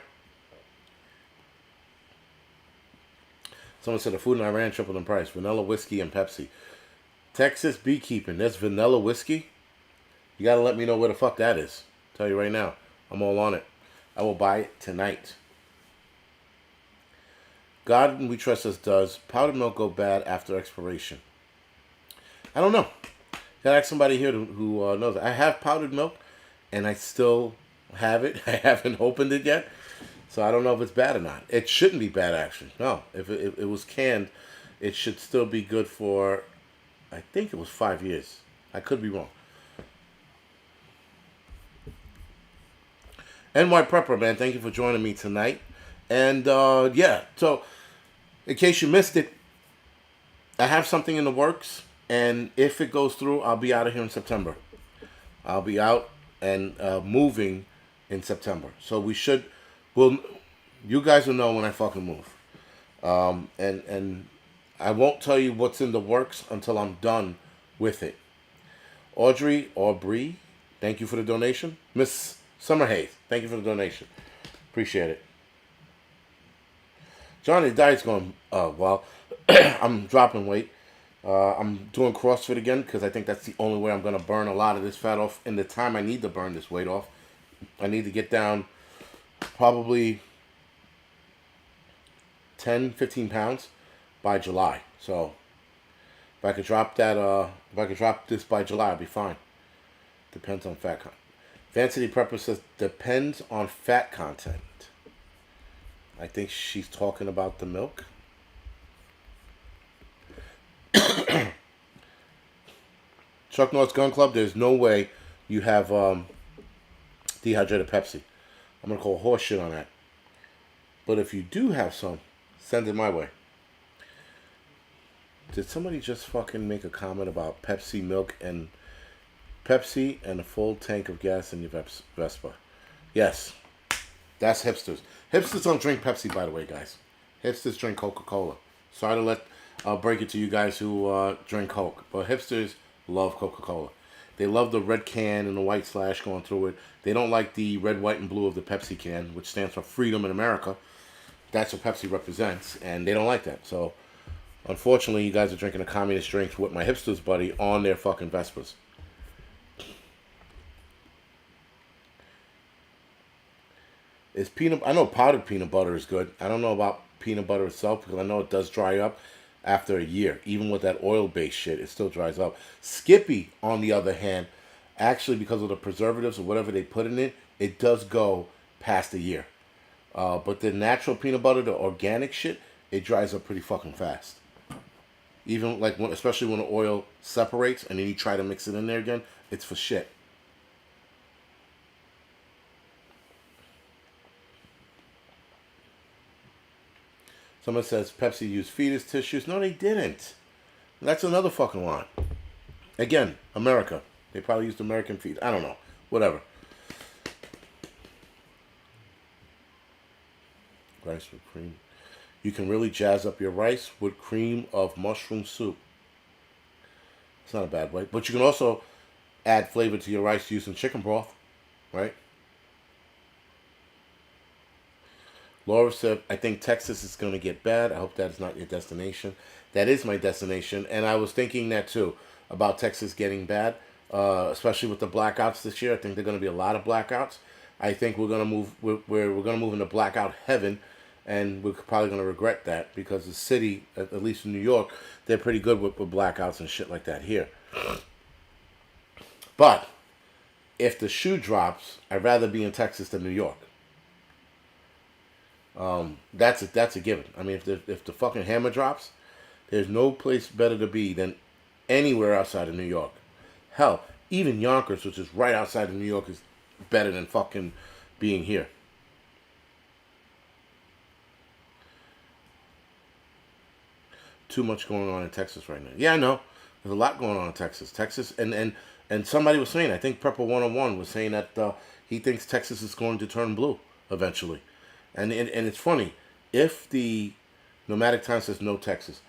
Someone said the food in Iran tripled in price. Vanilla whiskey and Pepsi. Texas beekeeping. That's vanilla whiskey. You gotta let me know where the fuck that is. I'll tell you right now. I'm all on it. I will buy it tonight. God and We Trust Us does powdered milk go bad after expiration? I don't know. Gotta ask somebody here who knows. I have powdered milk, and I still have it. I haven't opened it yet. So I don't know if it's bad or not. It shouldn't be bad, actually. No, if it was canned, it should still be good for, I think it was 5 years. I could be wrong. Angryprepper, man, thank you for joining me tonight. And yeah, so in case you missed it, I have something in the works. And if it goes through, I'll be out of here in September. I'll be out and moving in September. So you guys will know when I fucking move. And I won't tell you what's in the works until I'm done with it. Audrey Aubrey, thank you for the donation. Miss Summerhays, thank you for the donation. Appreciate it. Johnny Diet's going, well, I'm dropping weight. I'm doing CrossFit again because I think that's the only way I'm going to burn a lot of this fat off in the time I need to burn this weight off. I need to get down probably 10, 15 pounds by July. So if I could drop this by July, I'll be fine. Depends on fat content. Fancy Prepper says depends on fat content. I think she's talking about the milk. Chuck Norris Gun Club, there's no way you have dehydrated Pepsi. I'm going to call horse shit on that. But if you do have some, send it my way. Did somebody just fucking make a comment about Pepsi milk and Pepsi and a full tank of gas in your Vespa. Yes, that's hipsters. Hipsters don't drink Pepsi, by the way, guys. Hipsters drink Coca-Cola. Sorry to break it to you guys who drink Coke, but hipsters love Coca-Cola. They love the red can and the white slash going through it. They don't like the red, white, and blue of the Pepsi can, which stands for freedom in America. That's what Pepsi represents, and they don't like that. So, unfortunately, you guys are drinking a communist drink with my hipsters buddy on their fucking Vespas. Is peanut? I know powdered peanut butter is good. I don't know about peanut butter itself because I know it does dry up after a year. Even with that oil-based shit, it still dries up. Skippy, on the other hand, actually because of the preservatives or whatever they put in it, it does go past a year. But the natural peanut butter, the organic shit, it dries up pretty fucking fast. Even like especially when the oil separates and then you try to mix it in there again, it's for shit. Someone says Pepsi used fetus tissues. No, they didn't. That's another fucking line. Again, America. They probably used American feet. I don't know. Whatever. Rice with cream. You can really jazz up your rice with cream of mushroom soup. It's not a bad way. But you can also add flavor to your rice using chicken broth. Right? Laura said, I think Texas is going to get bad. I hope that is not your destination. That is my destination. And I was thinking that too, about Texas getting bad, especially with the blackouts this year. I think there are going to be a lot of blackouts. I think we're going to move, we're going to move into blackout heaven. And we're probably going to regret that because the city, at least in New York, they're pretty good with blackouts and shit like that here. But if the shoe drops, I'd rather be in Texas than New York. That's a given. I mean, if the fucking hammer drops, there's no place better to be than anywhere outside of New York. Hell, even Yonkers, which is right outside of New York, is better than fucking being here. Too much going on in Texas right now. Yeah, I know. There's a lot going on in Texas. And somebody was saying, I think Prepper 101 was saying that he thinks Texas is going to turn blue eventually. And it's funny, if the Nomadic Times says no Texas,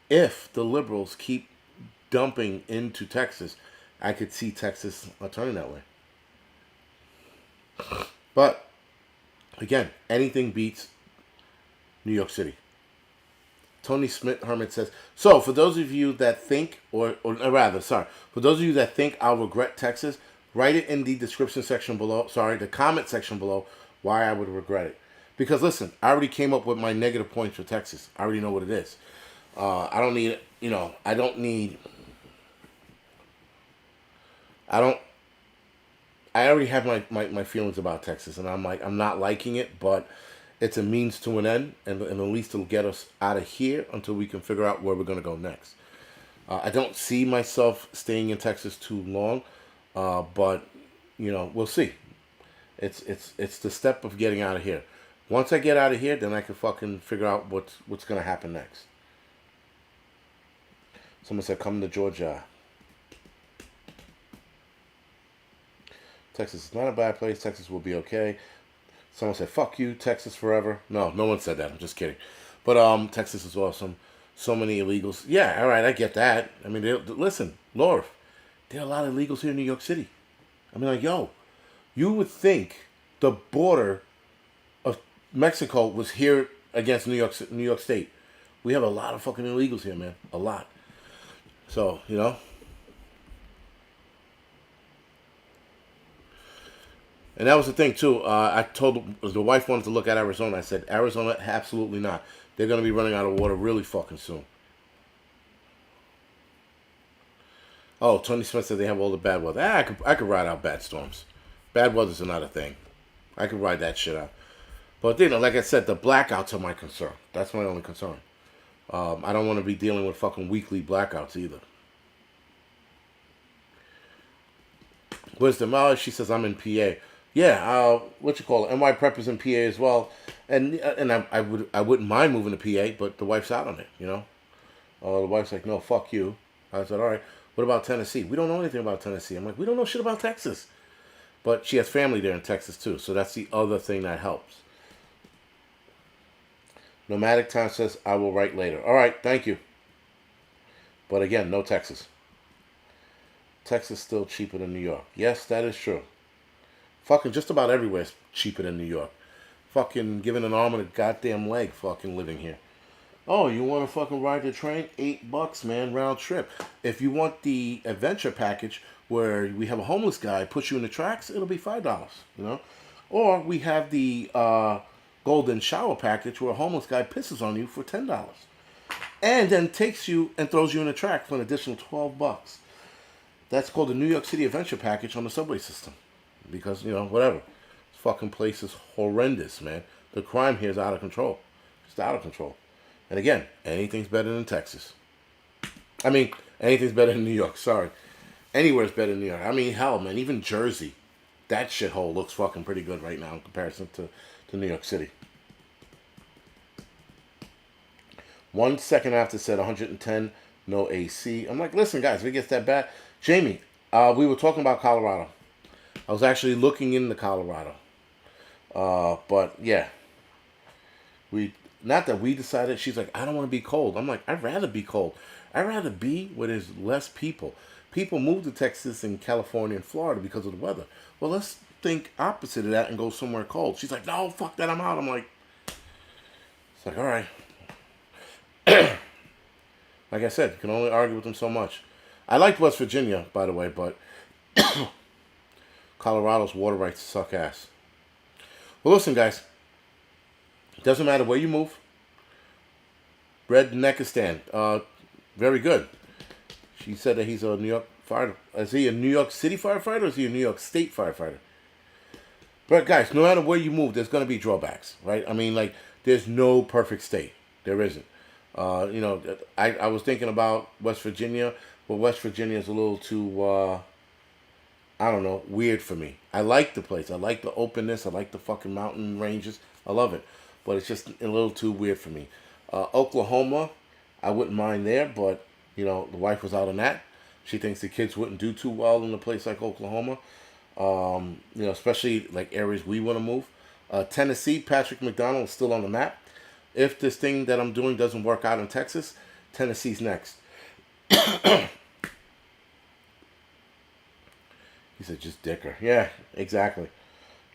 if the liberals keep dumping into Texas, I could see Texas turning that way. But, again, anything beats New York City. Tony Smith Hermit says, so for those of you that think, for those of you that think I'll regret Texas, write it in the description section below, the comment section below, why I would regret it. Because listen, I already came up with my negative points for Texas. I already know what it is. I don't need, I already have my feelings about Texas, and I'm not liking it, but it's a means to an end, and at least it'll get us out of here until we can figure out where we're going to go next. I don't see myself staying in Texas too long, but, we'll see. It's the step of getting out of here. Once I get out of here, then I can fucking figure out what's going to happen next. Someone said, come to Georgia. Texas is not a bad place. Texas will be okay. Someone said, fuck you, Texas forever. No one said that. I'm just kidding. But Texas is awesome. So many illegals. Yeah, all right, I get that. I mean, listen, Laura, there are a lot of illegals here in New York City. I mean, like, yo, you would think the border of Mexico was here against New York State. We have a lot of fucking illegals here, man. A lot. So, And that was the thing, too. I told the wife wanted to look at Arizona. I said, Arizona, absolutely not. They're going to be running out of water really fucking soon. Oh, Tony Smith said they have all the bad weather. I could ride out bad storms. Bad weather's not a thing. I could ride that shit out. But, like I said, the blackouts are my concern. That's my only concern. I don't want to be dealing with fucking weekly blackouts either. Wisdom, she says I'm in PA. Yeah, Angryprepper's in PA as well, and I wouldn't mind moving to PA, but the wife's out on it, The wife's like, no, fuck you. I said, all right, What about Tennessee? We don't know anything about Tennessee. I'm like, we don't know shit about Texas. But she has family there in Texas too, so that's the other thing that helps. Nomadic Time says, I will write later. All right, thank you. But again, no Texas. Texas still cheaper than New York. Yes, that is true. Fucking just about everywhere is cheaper than New York. Fucking giving an arm and a goddamn leg fucking living here. Oh, you want to fucking ride the train? $8, man, round trip. If you want the adventure package where we have a homeless guy push you in the tracks, it'll be $5, you know? Or we have the golden shower package where a homeless guy pisses on you for $10. And then takes you and throws you in the track for an additional $12. That's called the New York City Adventure Package on the subway system. Because, you know, whatever. This fucking place is horrendous, man. The crime here is out of control. It's out of control. And again, anything's better than Texas. I mean, anything's better than New York, sorry. Anywhere's better than New York. I mean, hell, man, even Jersey. That shithole looks fucking pretty good right now in comparison to New York City. 1 second after said 110, no AC. I'm like, listen, guys, if it gets that bad. Jamie, we were talking about Colorado. I was actually looking into Colorado. But, yeah. Not that we decided. She's like, I don't want to be cold. I'm like, I'd rather be cold. I'd rather be where there's less people. People move to Texas and California and Florida because of the weather. Well, let's think opposite of that and go somewhere cold. She's like, no, fuck that, I'm out. I'm like, it's like, all right. Like I said, you can only argue with them so much. I liked West Virginia, by the way, but Colorado's water rights suck ass. Well, listen, guys. It doesn't matter where you move. Redneckistan. Very good. She said that he's a New York firefighter. Is he a New York City firefighter or is he a New York State firefighter? But guys, no matter where you move, there's going to be drawbacks, right? I mean, like, there's no perfect state. There isn't. You know, I was thinking about West Virginia, but West Virginia is a little too, I don't know, weird for me. I like the place. I like the openness. I like the fucking mountain ranges. I love it. But it's just a little too weird for me. Oklahoma, I wouldn't mind there, but, you know, the wife was out on that. She thinks the kids wouldn't do too well in a place like Oklahoma. You know, especially like areas we want to move. Tennessee, Patrick McDonald is still on the map. If this thing that I'm doing doesn't work out in Texas, Tennessee's next. He said, just dicker. Yeah, exactly.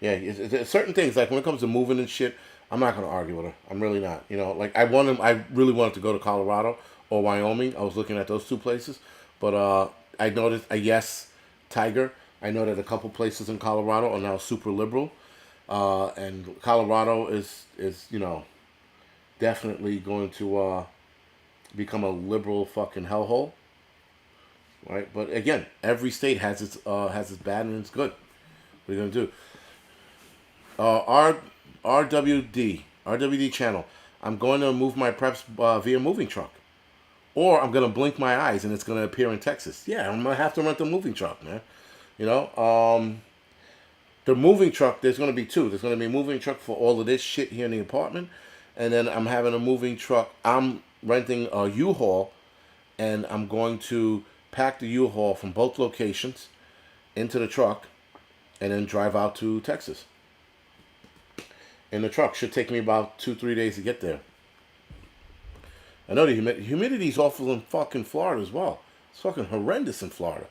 Yeah, it's certain things, like when it comes to moving and shit, I'm not going to argue with her. I'm really not. You know, like I really wanted to go to Colorado or Wyoming. I was looking at those two places. But I noticed, yes, Tiger. I know that a couple places in Colorado are now super liberal. And Colorado is you know, definitely going to become a liberal fucking hellhole. Right? But again, every state has its bad and its good. What are you going to do? RWD channel. I'm going to move my preps via moving truck. Or I'm going to blink my eyes and it's going to appear in Texas. Yeah, I'm going to have to rent a moving truck, man. You know, the moving truck, there's going to be two. There's going to be a moving truck for all of this shit here in the apartment. And then I'm having a moving truck. I'm renting a U-Haul. And I'm going to pack the U-Haul from both locations into the truck. And then drive out to Texas. In the truck. Should take me about 2-3 days to get there. I know the humidity's awful in fucking Florida as well. It's fucking horrendous in Florida.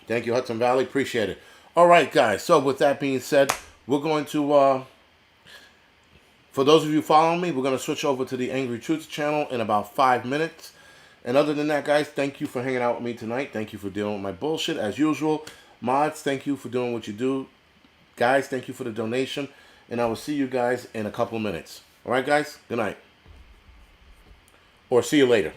Thank you, Hudson Valley. Appreciate it. All right, guys. So with that being said, we're going to, for those of you following me, we're going to switch over to the Angry Truth channel in about 5 minutes. And other than that, guys, thank you for hanging out with me tonight. Thank you for dealing with my bullshit as usual. Mods, thank you for doing what you do. Guys, thank you for the donation. And I will see you guys in a couple of minutes. All right, guys? Good night. Or see you later.